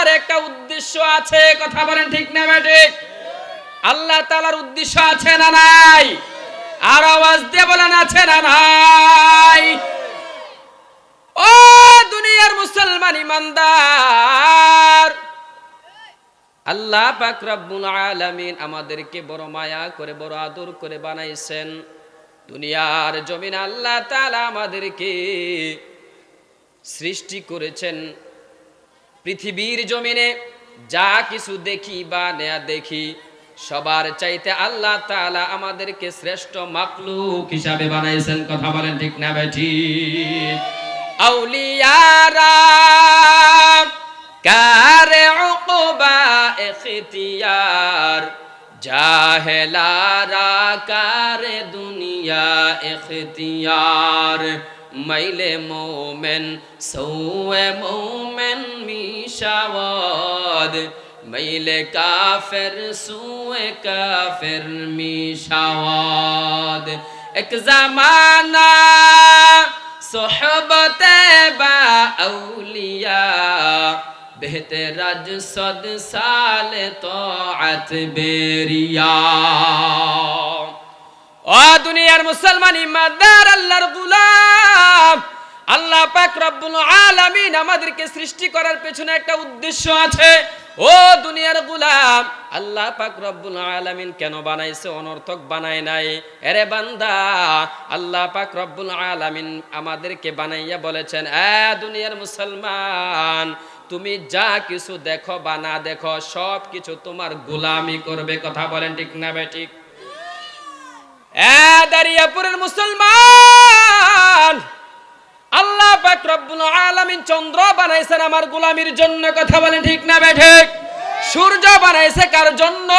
তাআলার একটা উদ্দেশ্য আছে, কথা বলেন ঠিক না ঠিক? আল্লাহ তাআলার উদ্দেশ্য আছে না নাই? আর আওয়াজ দিয়ে বলেন আছে না নাই? ও দুনিয়ার মুসলমান ইমানদার, আল্লাহ পাক রব্বুল আলামিন আমাদেরকে বড় মায়া করে বড় আদর করে বানাইছেন। দুনিয়ার জমিনে আল্লাহ তাআলা আমাদেরকে সৃষ্টি করেছেন। পৃথিবীর জমিনে যা কিছু দেখি বা না দেখি, সবার চাইতে আল্লাহ তাআলা আমাদেরকে শ্রেষ্ঠ মাখলুক হিসাবে বানাইছেন, কথা বলেন ঠিক না ঠিক? আউলিয়ারা কারে উকবা ইখতিয়ার, জাহেলারা কারে দুনিয়া ইখতিয়ার। মাইলে মোমেন সৌয়ে মোমেন মিশাওয়াদ, মাইলে কাফের সুয়ে কাফের মিশাওয়াদ। এক জামানা সোহবতে বা আউলিয়া, বেহতেরাজ সদ সালে তোআত বেরিয়া। ও দুনিয়ার মুসলমান ইমানদার আল্লাহর গোলাম, আল্লাহ পাক রব্বুল আলামিন আমাদেরকে সৃষ্টি করার পেছনে একটা উদ্দেশ্য আছে। ও দুনিয়ার গোলাম, আল্লাহ পাক রব্বুল আলামিন কেন বানাইছে? অনর্থক বানায় নাই। আরে বান্দা, আল্লাহ পাক রব্বুল আলামিন আমাদেরকে বানাইয়া বলেছেন, দুনিয়ার মুসলমান, তুমি যা কিছু দেখো বা না দেখো, সব কিছু তোমার গোলামি করবে, কথা বলেন ঠিক না ঠিক? দারিয়াপুরের মুসলমান, আল্লাহ পাক রব্বুল আলামিন চন্দ্র বানাইছেন আমার গোলামির জন্য, কথা বলেন ঠিক না ঠিক? সূর্য বানাইছে কার জন্য?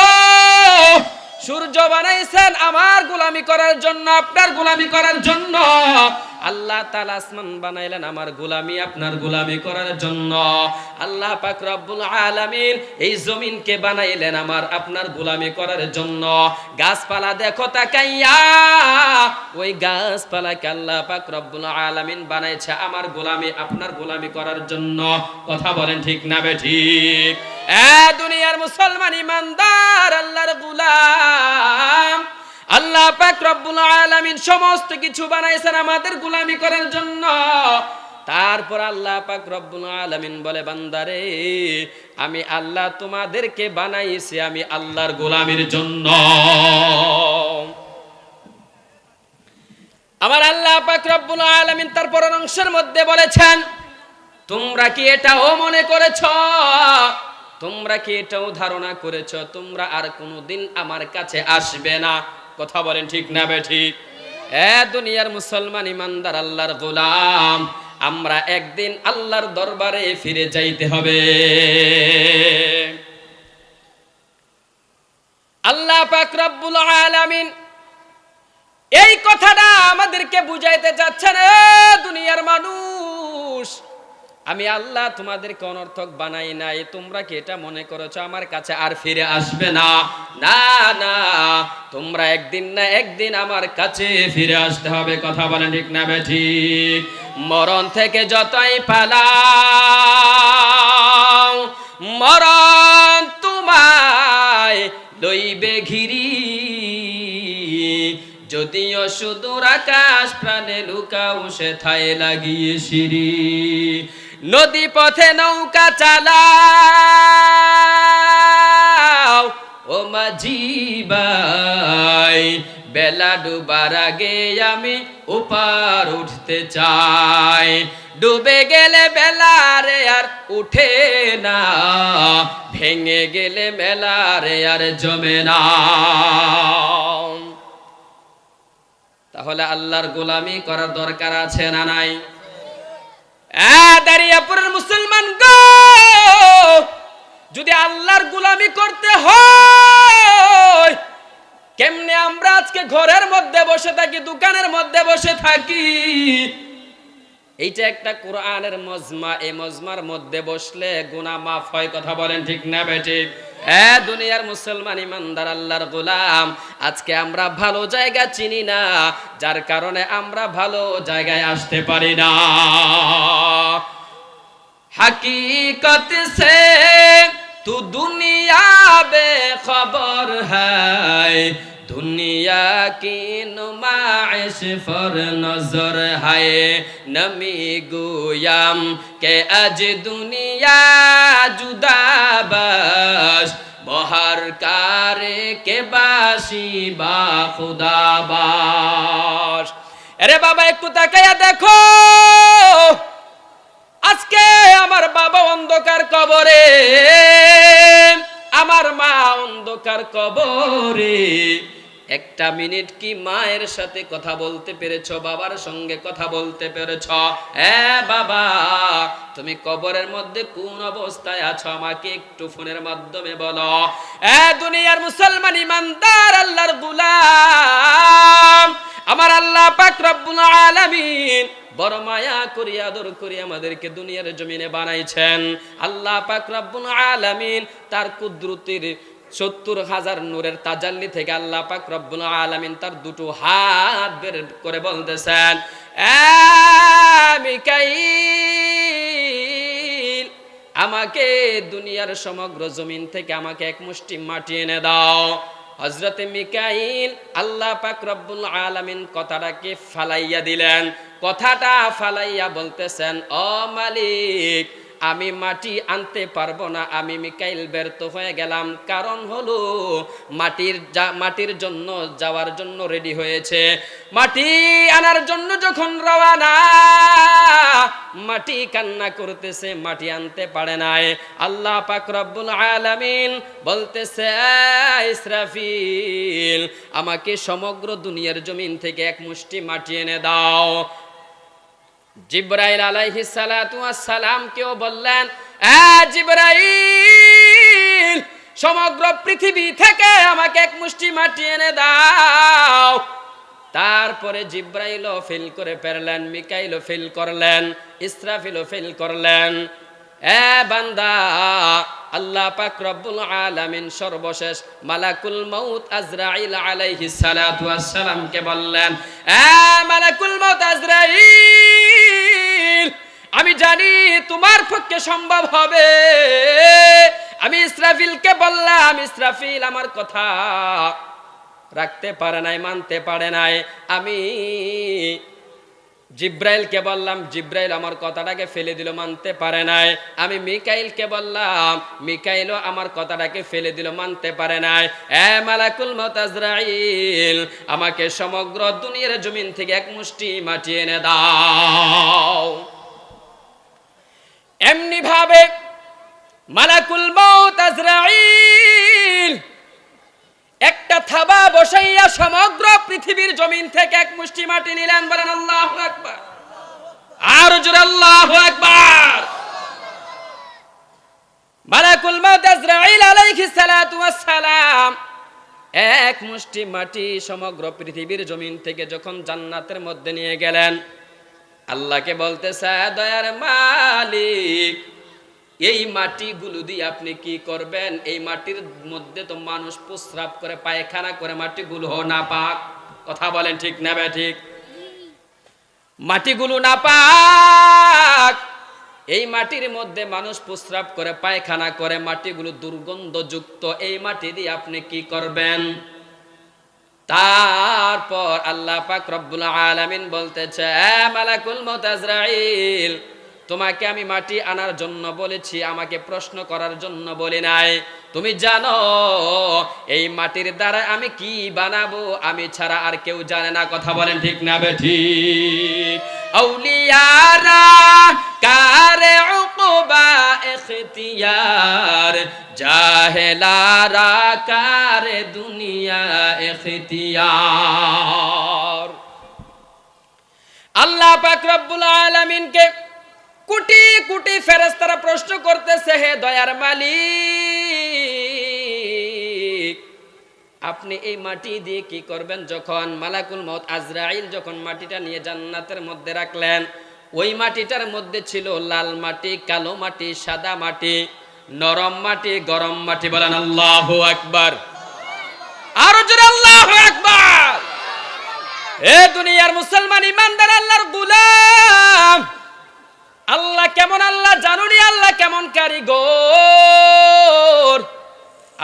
সূর্য বানাইছেন আমার গোলামি করার জন্য, আপনার গোলামি করার জন্য। আল্লাহ তাআলা আসমান বানাইলেন আমার গোলামি আপনার গোলামি করার জন্য। আল্লাহ পাক রব্বুল আলামিন এই জমিনকে বানাইলেন আমার আপনার গোলামি করার জন্য। গাছপালা দেখো তাকাইয়া, ওই গাছপালাকে আল্লাহ পাক রব্বুল আলামিন বানাইছে আমার গোলামি আপনার গোলামি করার জন্য, কথা বলেন ঠিক না ঠিক? দুনিয়ার মুসলমান ইমানদার আল্লাহর গোলাম, আল্লাহ পাক রব্বুল আলামিন সমস্ত কিছু বানাইছেন আমাদের গোলামি করার জন্য। তারপর আল্লাহ পাক রব্বুল আলামিন বলে, বান্দারে, আমি আল্লাহ তোমাদেরকে বানাইছি আমি আল্লাহর গোলামির জন্য। আমার আল্লাহ পাক রব্বুল আলামিন তার পরের অংশের মধ্যে বলেছেন, তোমরা কি এটাও মনে করেছো, তোমরা কি এটাও ধারণা করেছো তোমরা আর কোনোদিন আমার কাছে আসবে না, কথা বলেন ঠিক না ঠিক? দুনিয়ার মুসলমান ইমানদার আল্লাহর গোলাম, আমরা একদিন আল্লাহর দরবারে ফিরে যাইতে হবে। আল্লাহ পাক রব্বুল আলামিন এই কথাটা আমাদেরকে বুঝাইতে চাচ্ছেন, দুনিয়ার মানুষ, আমি আল্লাহ তোমাদেরকে অনর্থক বানাই নাই। তোমরা কি এটা মনে করেছো আমার কাছে আর ফিরে আসবে না? না না, তোমরা একদিন না একদিন আমার কাছে ফিরে আসতে হবে, কথা বলেন ঠিক না ঠিক? মরণ থেকে যতই পালাও, মরণ তোমায় লইবে ঘিরি। যদিও সুদূর আকাশ প্রাণে লুকাও সেথায় লাগিয়ে সিঁড়ি। নদী পথে নৌকা চালাও ও মাঝি ভাই, বেলা ডুবার আগে আমি ওপার উঠতে চাই। ডুবে গেলে বেলা রে আর উঠে না, ভেঙে গেলে মেলা রে আর জমে না। তাহলে আল্লাহর গোলামি করার দরকার আছে না নাই? দারিয়াপুরের মুসলমান গো, যদি আল্লাহর গোলামি করতে হয়, কেমনে আমরা আজকে ঘরের মধ্যে বসে থাকি, দোকানের মধ্যে বসে থাকি? এইটা একটা কোরআনের মজমা, এই মজমার মধ্যে বসলে গুনাহ মাফ হয়, কথা বলেন ঠিক না ঠিক? দুনিয়ার মুসলমান ইমানদার আল্লাহর গোলাম, আজকে আমরা ভালো জায়গা চিনি না, যার কারণে আমরা ভালো জায়গায় আসতে পারি না। हकीकत से तू दुनिया बेखबर है, दुनिया की नुमाइश पर नजर है। नमी गुयाम के अज दुनिया जुदा बस, बहर कारे के बासी बा खुदा बास। अरे बाबा একটু তাকায়া দেখো, আজকে আমার বাবা অন্ধকার কবরে, আমার মা অন্ধকার কবরে। একটা মিনিট কি মায়ের সাথে কথা বলতে পেরেছো? বাবার সঙ্গে কথা বলতে পেরেছো? হ্যাঁ বাবা, তুমি কবরের মধ্যে কোন অবস্থায় আছো আমাকে একটু ফোনের মাধ্যমে বলো। দুনিয়ার মুসলমান ইমানদার আল্লাহর গোলাম, আমার আল্লাহ পাক রব্বুল আলামিন বড় মায়া করি আদর করি আমাদেরকে দুনিয়ার জমিনে বানাইছেন। আল্লাহ পাক রব্বুল আলামিন তার কুদরতের ৭০,০০০ নূরের তাজাল্লি থেকে আল্লাহ পাক রব্বুল আলামিন তার দুটো হাত বের করে বলতেছেন, মিকাইল, আমাকে দুনিয়ার সমগ্র জমিন থেকে আমাকে এক মুষ্টি মাটি এনে দাও। হযরতে মিকাইল আল্লাহ পাক রব্বুল আলামিন কথাটাকে ফালাইয়া দিলেন। কথাটা ফালাইয়া বলতেছেন, ও মালিক, আমি মাটি আনতে পারবো না, আমি মিকাইল ব্যর্থ হয়ে গেলাম। কারণ হলো মাটির জন্য যাওয়ার জন্য রেডি হয়েছে, মাটি আনার জন্য যখন রওয়ানা, মাটি কান্না করতেছে, মাটি আনতে পারে নাই। আল্লাহ পাক রব্বুল আলামিন বলতেছে, ইসরাফিল, আমাকে সমগ্র দুনিয়ার জমিন থেকে এক মুষ্টি মাটি এনে দাও। জিবরাইল আলাইহিস সালাতু ওয়াস সালাম কেও বললেন, জিবরাইল, সমগ্র পৃথিবী থেকে আমাকে এক মুষ্টি মাটি এনে দাও। তারপরে জিবরাইলও ফিল করে ফেললেন, মিকাইলও ফিল করলেন, ইসরাফিলও ফিল করলেন। বান্দা, আল্লাহ পাক রব্বুল আলামিন সর্বশেষ মালাকুল মউত আজরাইল আলাইহিস সালাতু ওয়াস সালাম কে বললেন, মালাকুল মউত আজরাইল, আমি জানি তোমার পক্ষে সম্ভব হবে। আমি ইসরাফিলকে বললাম, ইসরাফিল আমার কথা রাখতে পারে নাই, মানতে পারে নাই। আমি জিব্রাইলকে বললাম, জিব্রাইল আমার কথাটাকে ফেলে দিল, মানতে পারে নাই। আমি মিকাইলকে বললাম, মিকাইলও আমার কথাটাকে ফেলে দিল, মানতে পারে নাই। মালাকুল মউত আজরাইল, আমাকে সমগ্র দুনিয়ার জমিন থেকে এক মুষ্টি মাটি এনে দাও। এমনি ভাবে মালাকুল মউত আজরাইল একটা থাবা বসাইয়া সমগ্র পৃথিবীর জমিন থেকে এক মুষ্টি মাটি নিলেন। বলেন আল্লাহু আকবার, আর জোরে আল্লাহু আকবার। মালাকুল মউত আজরাইল আলাইহিস সালাতু ওয়াস সালাম এক মুষ্টি মাটি সমগ্র পৃথিবীর জমিন থেকে যখন জান্নাতের মধ্যে নিয়ে গেলেন, আল্লাহকে বলতেছে, দয়ার মালিক, এই মাটিগুলো দিয়ে আপনি কি করবেন? এই মাটির মধ্যে তো মানুষ প্রস্রাব করে, পায়খানা করে, মাটিগুলো নাপাক। কথা বলেন ঠিক না ঠিক? মাটিগুলো নাপাক, এই মাটির মধ্যে মানুষ প্রস্রাব করে, পায়খানা করে, মাটিগুলো দুর্গন্ধযুক্ত। এই মাটি দিয়ে আপনি কি করবেন? তারপর আল্লাহ পাক রব্বুল আলামিন বলতেছে, মালাকুল মউত আজরাইল, তোমাকে আমি মাটি আনার জন্য বলেছি, আমাকে প্রশ্ন করার জন্য বলি নাই। তুমি জানো এই মাটির দ্বারা আমি কি বানাবো? আমি ছাড়া আর কেউ জানে না। কথা বলেন ঠিক না ঠিক? আউলিয়ারা কারে উকবা ইখতিয়ার, জাহেলারা কারে দুনিয়া ইখতিয়ার। আল্লাহ পাক রব্বুল আলামিনকে কোটি কোটি ফেরেশতারা প্রশ্ন করতেছে, হে দয়ার মালিক, আপনি এই মাটি দিয়ে কি করবেন? যখন মালাকুল মউত আজরাইল যখন মাটিটা নিয়ে জান্নাতের মধ্যে রাখলেন, ওই মাটিটার মধ্যে ছিল লাল মাটি, কালো মাটি, সাদা মাটি, নরম মাটি, গরম মাটি। বলেন আল্লাহু আকবার, আরো জোরে আল্লাহু আকবার। এ দুনিয়ার মুসলমান ইমানদার আল্লাহর গোলাম, আল্লাহ কেমন আল্লাহ জানুনি, আল্লাহ কেমন কারিগর।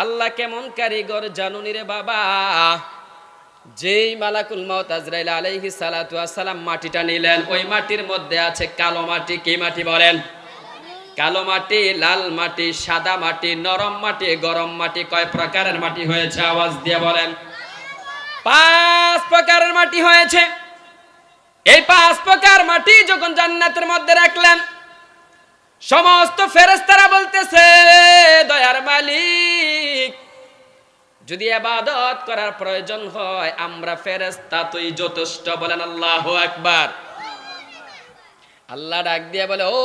আল্লাহ কেমন কারিগর জানুনি রে বাবা। যেই মালাকুল মউত আজরাইল আলাইহিস সালাতু ওয়াস সালাম মাটিটা নিলেন, ওই মাটির মধ্যে আছে কালো মাটি। কি মাটি বলেন? কালো মাটি, লাল মাটি, সাদা মাটি, নরম মাটি, গরম মাটি। কয় প্রকারের মাটি হয়েছে? আওয়াজ দিয়ে বলেন। 5 প্রকারের মাটি হয়েছে। এই 5 প্রকার মাটি যখন জান্নাতের মধ্যে রাখলেন, সমস্ত ফেরেশতারা বলতেছে, দয়ার মালিক, যদি ইবাদত করার প্রয়োজন হয় আমরা ফেরেশতা তুই যথেষ্ট। বলেন আল্লাহু আকবার। আল্লাহ ডাক দিয়ে বলে, ও